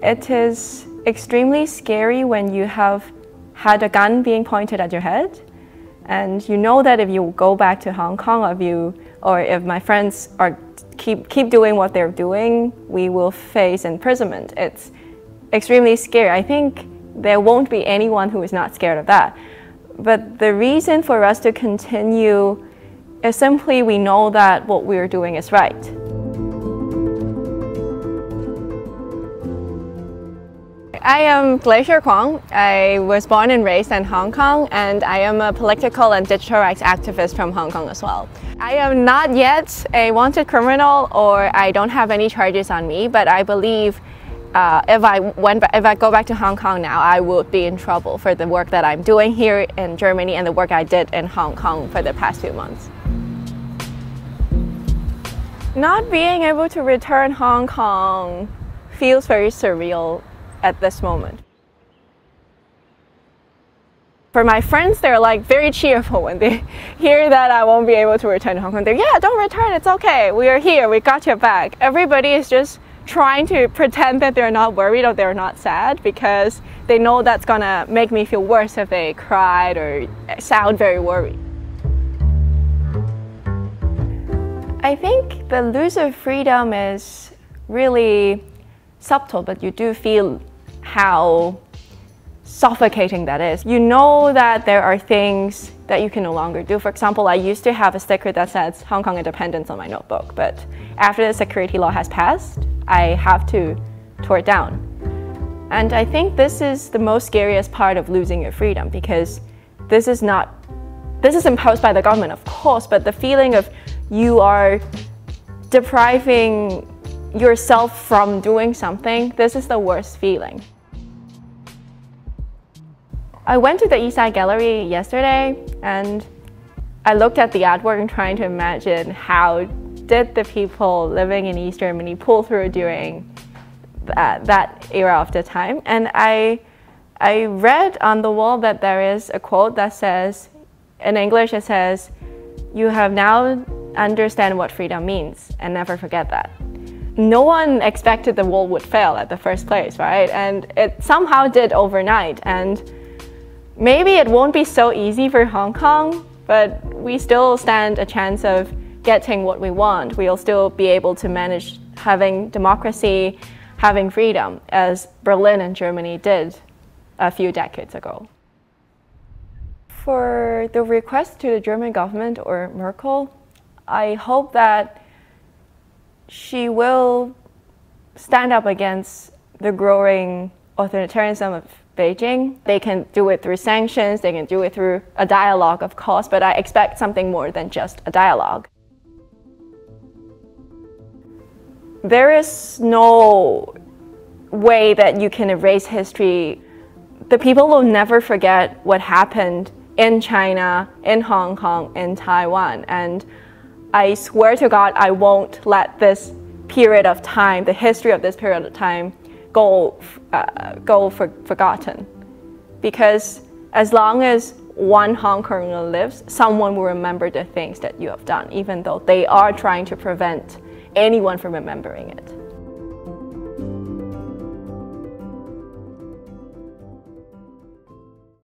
It is extremely scary when you have had a gun being pointed at your head, and you know that if you go back to Hong Kong, or if my friends keep doing what they're doing, we will face imprisonment. It's extremely scary. I think there won't be anyone who is not scared of that. But the reason for us to continue is simply we know that what we're doing is right. I am Glacier Kwong. I was born and raised in Hong Kong, and I am a political and digital rights activist from Hong Kong as well. I am not yet a wanted criminal, or I don't have any charges on me, but I believe if I go back to Hong Kong now, I would be in trouble for the work that I'm doing here in Germany and the work I did in Hong Kong for the past few months. Not being able to return Hong Kong feels very surreal at this moment. For my friends, they're like very cheerful when they hear that I won't be able to return to Hong Kong. They're, yeah, don't return, it's okay. We are here, we got your back. Everybody is just trying to pretend that they're not worried or they're not sad, because they know that's gonna make me feel worse if they cried or sound very worried. I think the loss of freedom is really subtle, but you do feel how suffocating that is. You know that there are things that you can no longer do. For example, I used to have a sticker that says Hong Kong independence on my notebook, but after the security law has passed, I have to tear it down. And I think this is the most scariest part of losing your freedom, because this is imposed by the government, of course, but the feeling of you are depriving yourself from doing something, this is the worst feeling. I went to the East Side Gallery yesterday, and I looked at the artwork and trying to imagine how did the people living in East Germany pull through during that era of the time. And I read on the wall that there is a quote that says, in English it says, "You have now understand what freedom means, and never forget that." No one expected the wall would fail at the first place, right? And it somehow did overnight. And maybe it won't be so easy for Hong Kong, but we still stand a chance of getting what we want. We'll still be able to manage having democracy, having freedom, as Berlin and Germany did a few decades ago. For the request to the German government or Merkel, I hope that she will stand up against the growing authoritarianism of Beijing. They can do it through sanctions, they can do it through a dialogue, of course, but I expect something more than just a dialogue. There is no way that you can erase history. The people will never forget what happened in China, in Hong Kong, in Taiwan. And I swear to God, I won't let this period of time, the history of this period of time, go forgotten. Because as long as one Hong Konger lives, someone will remember the things that you have done, even though they are trying to prevent anyone from remembering it.